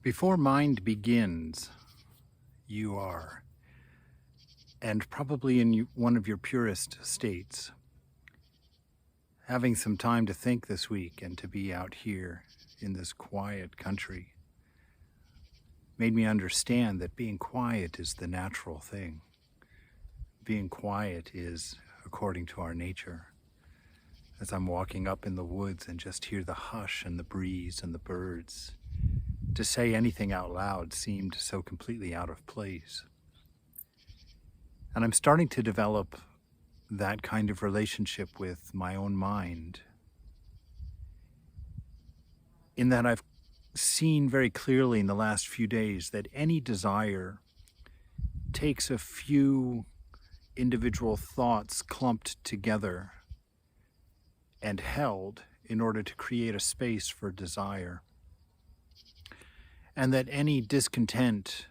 Before mind begins, you are, and probably in one of your purest states. Having some time to think this week and to be out here in this quiet country made me understand that being quiet is the natural thing. Being quiet is according to our nature. As I'm walking up in the woods and just hear the hush and the breeze and the birds, to say anything out loud seemed so completely out of place. And I'm starting to develop that kind of relationship with my own mind, in that I've seen very clearly in the last few days that any desire takes a few individual thoughts clumped together and held in order to create a space for desire. And that any discontent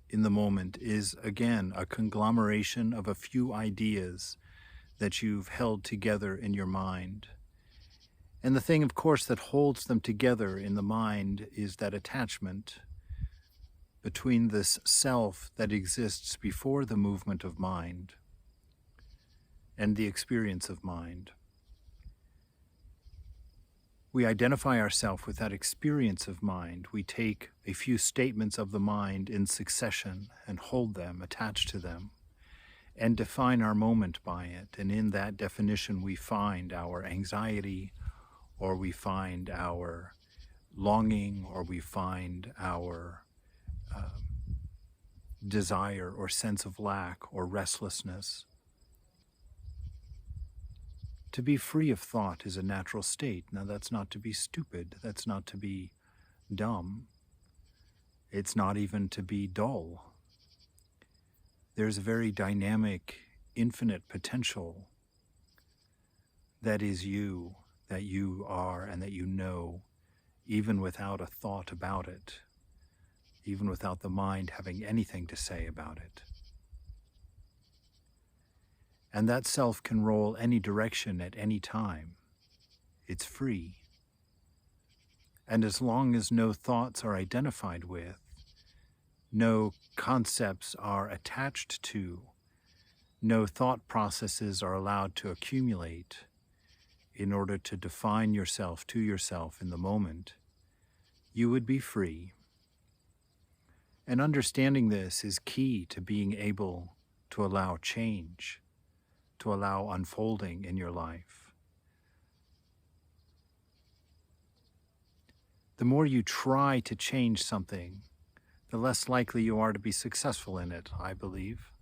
in the moment is, again, a conglomeration of a few ideas that you've held together in your mind. And the thing, of course, that holds them together in the mind is that attachment between this self that exists before the movement of mind and the experience of mind. We identify ourselves with that experience of mind. We take a few statements of the mind in succession and hold them, attached to them, and define our moment by it. And in that definition, we find our anxiety, or we find our longing, or we find our desire or sense of lack or restlessness. To be free of thought is a natural state. Now, that's not to be stupid. That's not to be dumb. It's not even to be dull. There's a very dynamic, infinite potential that is you, that you are, and that you know, even without a thought about it, even without the mind having anything to say about it. And that self can roll any direction at any time. It's free. And as long as no thoughts are identified with, no concepts are attached to, no thought processes are allowed to accumulate in order to define yourself to yourself in the moment, you would be free. And understanding this is key to being able to allow change, to allow unfolding in your life. The more you try to change something, the less likely you are to be successful in it, I believe.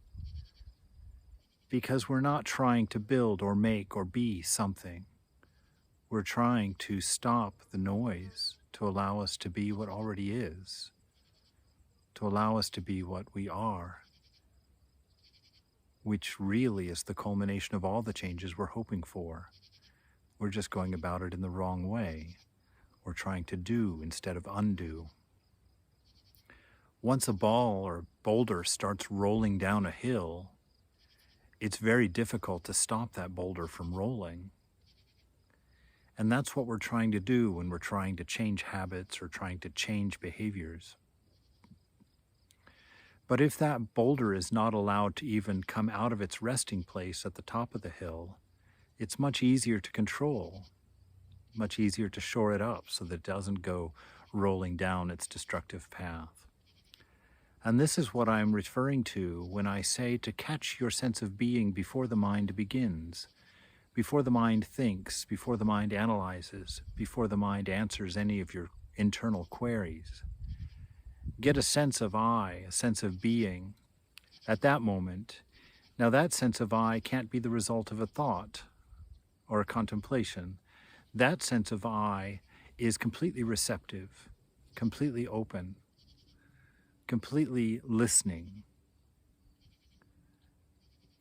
Because we're not trying to build or make or be something. We're trying to stop the noise to allow us to be what already is, to allow us to be what we are, which really is the culmination of all the changes we're hoping for. We're just going about it in the wrong way. We're trying to do instead of undo. Once a ball or boulder starts rolling down a hill, it's very difficult to stop that boulder from rolling. And that's what we're trying to do when we're trying to change habits or trying to change behaviors. But if that boulder is not allowed to even come out of its resting place at the top of the hill, it's much easier to control, much easier to shore it up so that it doesn't go rolling down its destructive path. And this is what I'm referring to when I say to catch your sense of being before the mind begins, before the mind thinks, before the mind analyzes, before the mind answers any of your internal queries. Get a sense of I, a sense of being at that moment. Now that sense of I can't be the result of a thought or a contemplation. That sense of I is completely receptive, completely open, completely listening.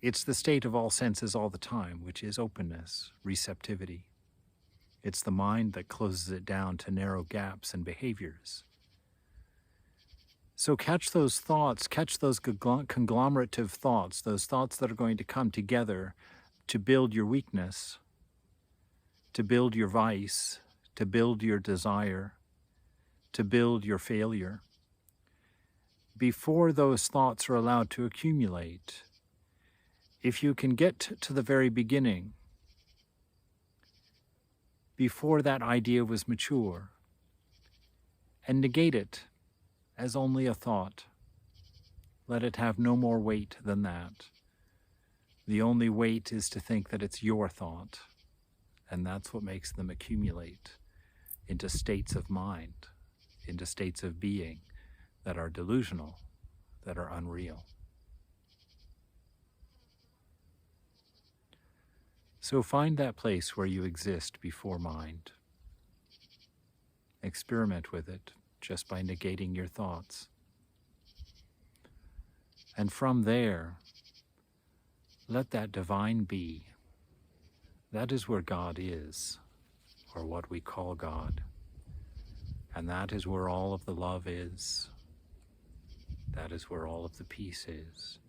It's the state of all senses all the time, which is openness, receptivity. It's the mind that closes it down to narrow gaps and behaviors. So catch those thoughts, catch those conglomerative thoughts, those thoughts that are going to come together to build your weakness, to build your vice, to build your desire, to build your failure. Before those thoughts are allowed to accumulate, if you can get to the very beginning, before that idea was mature, and negate it as only a thought, let it have no more weight than that. The only weight is to think that it's your thought, and that's what makes them accumulate into states of mind, into states of being that are delusional, that are unreal. So find that place where you exist before mind. Experiment with it just by negating your thoughts. And from there, let that divine be. That is where God is, or what we call God. And that is where all of the love is. That is where all of the peace is.